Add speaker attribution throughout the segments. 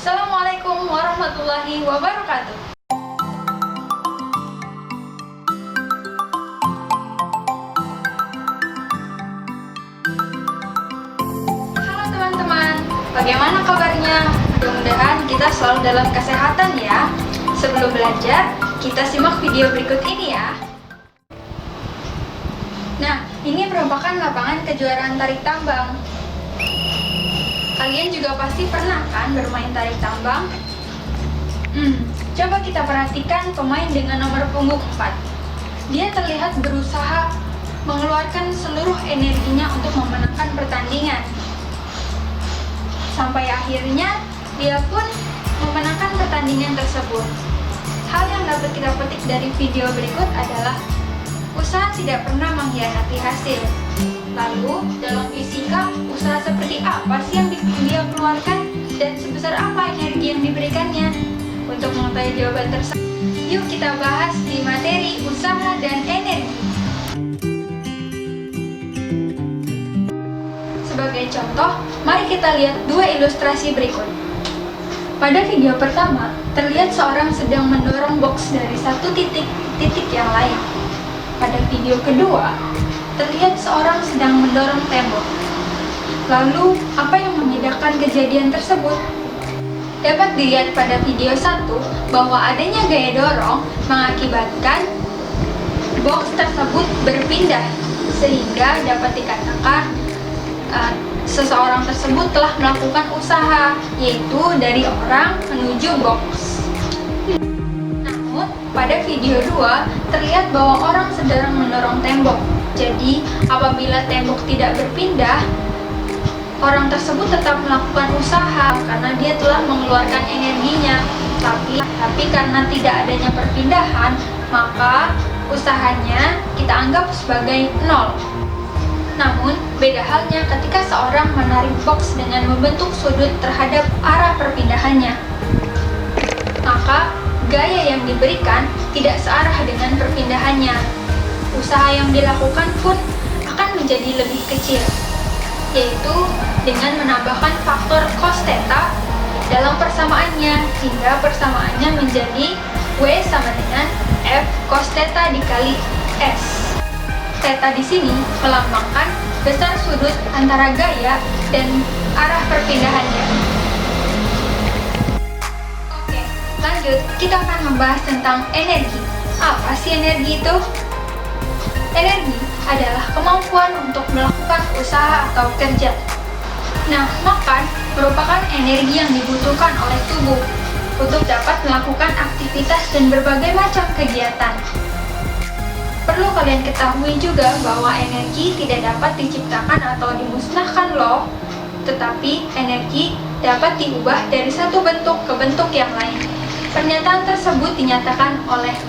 Speaker 1: Assalamualaikum warahmatullahi wabarakatuh. Halo teman-teman, bagaimana kabarnya? Mudah-mudahan kita selalu dalam kesehatan ya. Sebelum belajar, kita simak video berikut ini ya. Nah, ini merupakan lapangan kejuaraan tarik tambang. Kalian juga pasti pernah kan bermain tarik tambang? Coba kita perhatikan pemain dengan nomor punggung 4. Dia terlihat berusaha mengeluarkan seluruh energinya untuk memenangkan pertandingan. Sampai akhirnya, dia pun memenangkan pertandingan tersebut. Hal yang dapat kita petik dari video berikut adalah usaha tidak pernah mengkhianati hasil. Lalu, dalam fisika, usaha seperti apa sih yang dia keluarkan dan sebesar apa energi yang diberikannya? Untuk mengetahui jawaban tersebut, yuk kita bahas di materi usaha dan energi. Sebagai contoh, mari kita lihat dua ilustrasi berikut. Pada video pertama, terlihat seorang sedang mendorong box dari satu titik ke titik yang lain. Pada video kedua, terlihat seorang sedang mendorong tembok. Lalu, apa yang membedakan kejadian tersebut? Dapat dilihat pada video 1 bahwa adanya gaya dorong mengakibatkan box tersebut berpindah, sehingga dapat dikatakan seseorang tersebut telah melakukan usaha, yaitu dari orang menuju box. Namun, pada video 2 terlihat bahwa orang sedang mendorong tembok. Jadi, apabila tembok tidak berpindah, orang tersebut tetap melakukan usaha karena dia telah mengeluarkan energinya. Tapi karena tidak adanya perpindahan, maka usahanya kita anggap sebagai nol. Namun, beda halnya ketika seorang menarik box dengan membentuk sudut terhadap arah perpindahannya. Maka, gaya yang diberikan tidak searah dengan perpindahannya. Usaha yang dilakukan pun akan menjadi lebih kecil, yaitu dengan menambahkan faktor cos theta dalam persamaannya, hingga persamaannya menjadi W sama dengan F cos theta dikali S. Theta di sini melambangkan besar sudut antara gaya dan arah perpindahannya. Oke, lanjut, kita akan membahas tentang energi. Apa sih energi itu? Energi adalah kemampuan untuk melakukan usaha atau kerja. Nah, makan merupakan energi yang dibutuhkan oleh tubuh untuk dapat melakukan aktivitas dan berbagai macam kegiatan. Perlu kalian ketahui juga bahwa energi tidak dapat diciptakan atau dimusnahkan loh, tetapi energi dapat diubah dari satu bentuk ke bentuk yang lain. Pernyataan tersebut dinyatakan oleh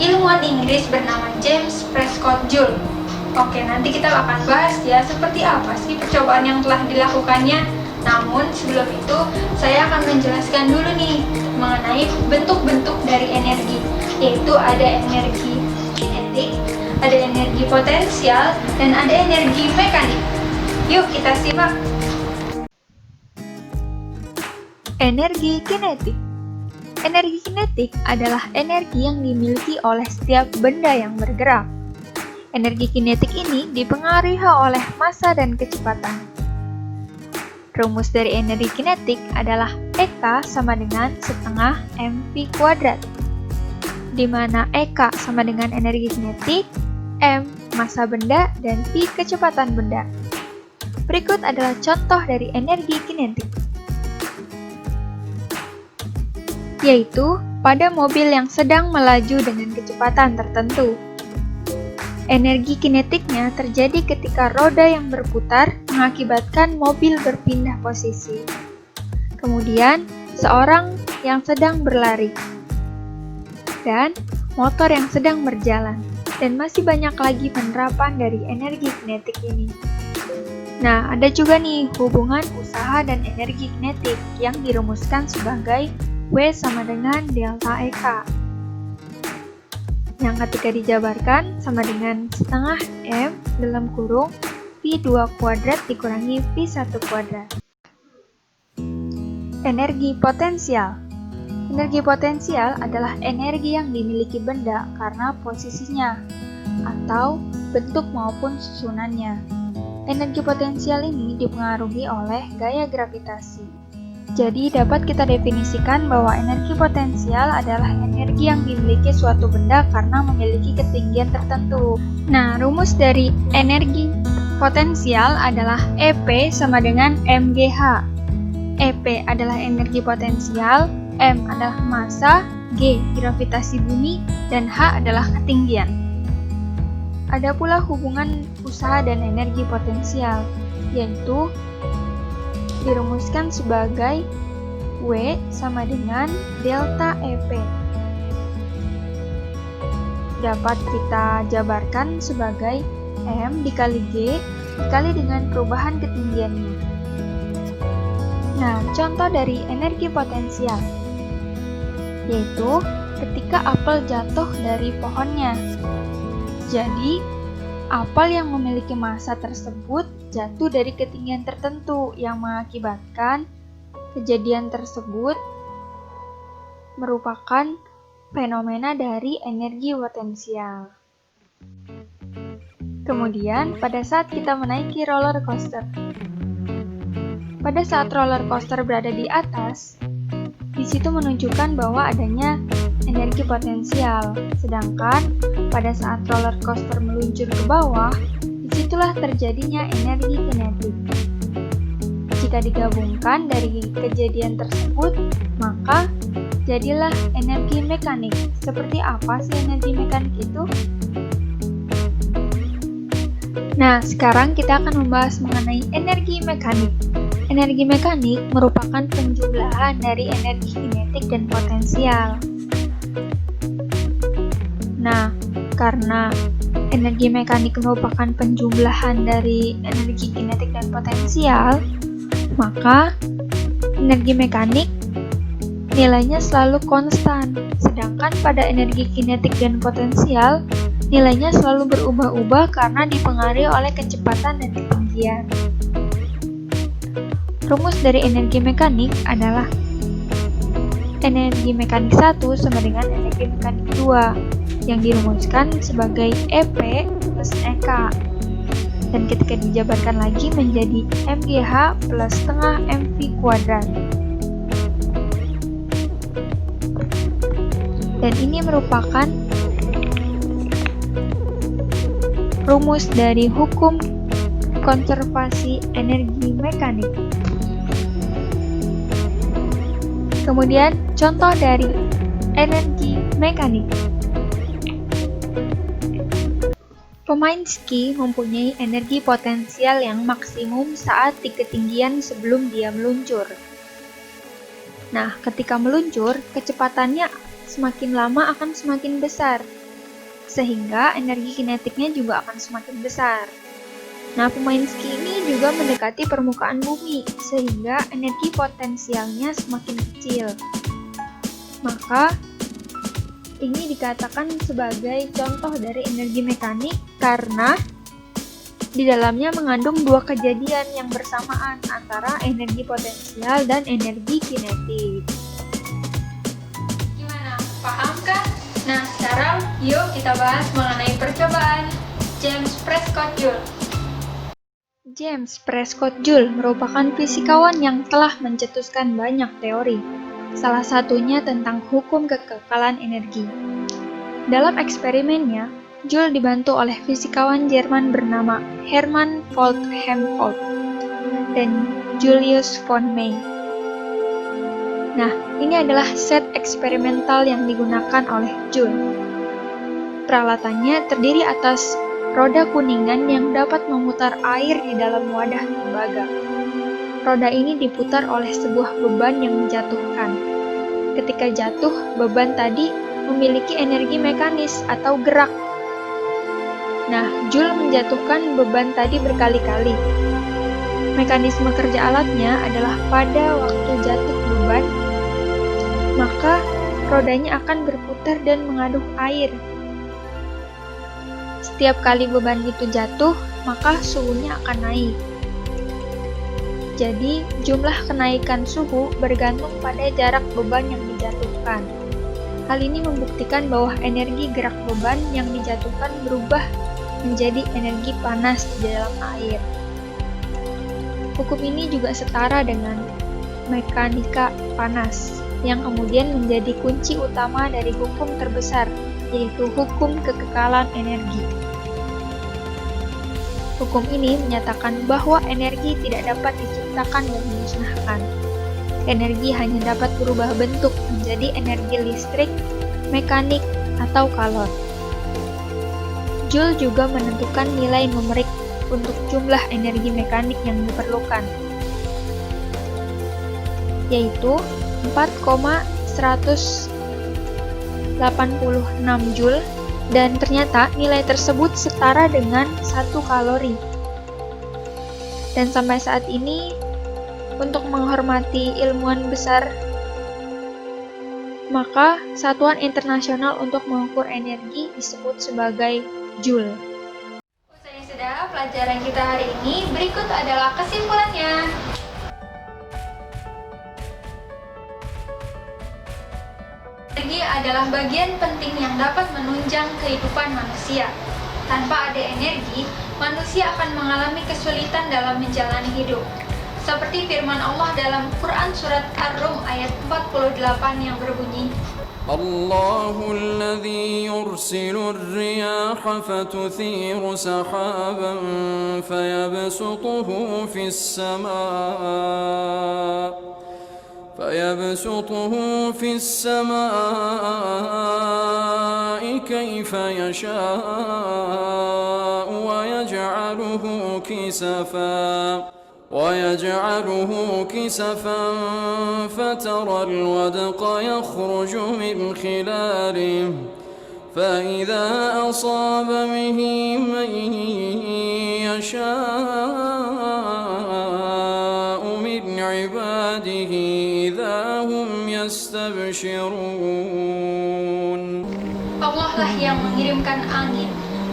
Speaker 1: ilmuwan Inggris bernama James Prescott Joule. Oke, nanti kita akan bahas ya seperti apa sih percobaan yang telah dilakukannya. Namun sebelum itu, saya akan menjelaskan dulu nih mengenai bentuk-bentuk dari energi, yaitu ada energi kinetik, ada energi potensial, dan ada energi mekanik. Yuk kita simak.
Speaker 2: Energi kinetik. Energi kinetik adalah energi yang dimiliki oleh setiap benda yang bergerak. Energi kinetik ini dipengaruhi oleh massa dan kecepatan. Rumus dari energi kinetik adalah EK sama dengan setengah mv², di mana EK sama dengan energi kinetik, m massa benda, dan v kecepatan benda. Berikut adalah contoh dari energi kinetik, yaitu pada mobil yang sedang melaju dengan kecepatan tertentu. Energi kinetiknya terjadi ketika roda yang berputar mengakibatkan mobil berpindah posisi. Kemudian, seorang yang sedang berlari, dan motor yang sedang berjalan, dan masih banyak lagi penerapan dari energi kinetik ini. Nah, ada juga nih hubungan usaha dan energi kinetik yang dirumuskan sebagai W sama dengan delta EK, yang ketika dijabarkan sama dengan setengah M dalam kurung V2 kuadrat dikurangi V1 kuadrat. Energi potensial. Energi potensial adalah energi yang dimiliki benda karena posisinya atau bentuk maupun susunannya. Energi potensial ini dipengaruhi oleh gaya gravitasi. Jadi dapat kita definisikan bahwa energi potensial adalah energi yang dimiliki suatu benda karena memiliki ketinggian tertentu. Nah, rumus dari energi potensial adalah EP sama dengan mgh. EP adalah energi potensial, M adalah massa, G gravitasi bumi, dan H adalah ketinggian. Ada pula hubungan usaha dan energi potensial, yaitu dirumuskan sebagai W sama dengan delta EP. Dapat kita jabarkan sebagai M dikali G dikali dengan perubahan ketinggiannya. Nah, contoh dari energi potensial yaitu ketika apel jatuh dari pohonnya. Jadi, apel yang memiliki massa tersebut jatuh dari ketinggian tertentu yang mengakibatkan kejadian tersebut merupakan fenomena dari energi potensial. Kemudian, pada saat kita menaiki roller coaster. Pada saat roller coaster berada di atas, di situ menunjukkan bahwa adanya energi potensial. Sedangkan pada saat roller coaster meluncur ke bawah, disitulah terjadinya energi kinetik. Jika digabungkan dari kejadian tersebut, maka jadilah energi mekanik. Seperti apa sih energi mekanik itu? Nah, sekarang kita akan membahas mengenai energi mekanik. Energi mekanik merupakan penjumlahan dari energi kinetik dan potensial. Nah, karena energi mekanik merupakan penjumlahan dari energi kinetik dan potensial, maka energi mekanik nilainya selalu konstan. Sedangkan pada energi kinetik dan potensial, nilainya selalu berubah-ubah karena dipengaruhi oleh kecepatan dan ketinggian. Rumus dari energi mekanik adalah energi mekanik 1 sama dengan energi mekanik 2 yang dirumuskan sebagai EP plus EK. Dan ketika dijabarkan lagi menjadi mgh plus setengah mv kuadrat. Dan ini merupakan rumus dari hukum konservasi energi mekanik. Kemudian, contoh dari energi mekanik. Pemain ski mempunyai energi potensial yang maksimum saat di ketinggian sebelum dia meluncur. Nah, ketika meluncur, kecepatannya semakin lama akan semakin besar, sehingga energi kinetiknya juga akan semakin besar. Nah, pemain ski ini juga mendekati permukaan bumi, sehingga energi potensialnya semakin kecil. Maka, ini dikatakan sebagai contoh dari energi mekanik karena di dalamnya mengandung dua kejadian yang bersamaan antara energi potensial dan energi kinetik.
Speaker 1: Gimana? Paham kan? Nah, sekarang yuk kita bahas mengenai percobaan James Prescott Joule.
Speaker 2: James Prescott Joule merupakan fisikawan yang telah mencetuskan banyak teori, salah satunya tentang hukum kekekalan energi. Dalam eksperimennya, Joule dibantu oleh fisikawan Jerman bernama Hermann von Helmholtz dan Julius von May. Nah, ini adalah set eksperimental yang digunakan oleh Joule. Peralatannya terdiri atas roda kuningan yang dapat memutar air di dalam wadah tembaga. Roda ini diputar oleh sebuah beban yang menjatuhkan. Ketika jatuh, beban tadi memiliki energi mekanis atau gerak. Nah, Joule menjatuhkan beban tadi berkali-kali. Mekanisme kerja alatnya adalah pada waktu jatuh beban, maka rodanya akan berputar dan mengaduk air. Setiap kali beban itu jatuh, maka suhunya akan naik. Jadi, jumlah kenaikan suhu bergantung pada jarak beban yang dijatuhkan. Hal ini membuktikan bahwa energi gerak beban yang dijatuhkan berubah menjadi energi panas di dalam air. Hukum ini juga setara dengan mekanika panas, yang kemudian menjadi kunci utama dari hukum terbesar, yaitu hukum kekekalan energi. Hukum ini menyatakan bahwa energi tidak dapat diciptakan dan dimusnahkan. Energi hanya dapat berubah bentuk menjadi energi listrik, mekanik, atau kalor. Joule juga menentukan nilai numerik untuk jumlah energi mekanik yang diperlukan, yaitu 4,186 Joule, dan ternyata nilai tersebut setara dengan 1 kalori. Dan sampai saat ini, untuk menghormati ilmuwan besar, maka satuan internasional untuk mengukur energi disebut sebagai Joule.
Speaker 1: Usai sudah pelajaran kita hari ini, berikut adalah kesimpulannya. Energi adalah bagian penting yang dapat menunjang kehidupan manusia. Tanpa ada energi, manusia akan mengalami kesulitan dalam menjalani hidup. Seperti firman Allah dalam Quran Surat Ar-Rum ayat 48 yang berbunyi,
Speaker 3: Allahul ladzi yursilur riyaha fatuthiru sahaban fayabsutuhu fis samaa' كيف يشاء ويجعله كسفا فترى الودق يخرج من خلاله فإذا أصاب به من يشاء من عباده إذا هم يستبشرون.
Speaker 1: Allah lah yang mengirimkan angin.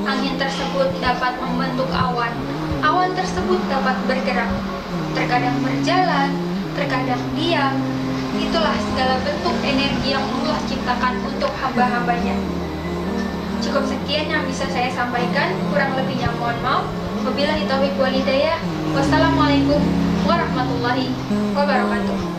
Speaker 1: Angin tersebut dapat membentuk awan. Awan tersebut dapat bergerak, terkadang berjalan, terkadang diam. Itulah segala bentuk energi yang Allah ciptakan untuk hamba-hambanya. Cukup sekian yang bisa saya sampaikan, kurang lebihnya mohon maaf. Wabillahi taufiq wal hidayah. Wassalamualaikum warahmatullahi wabarakatuh.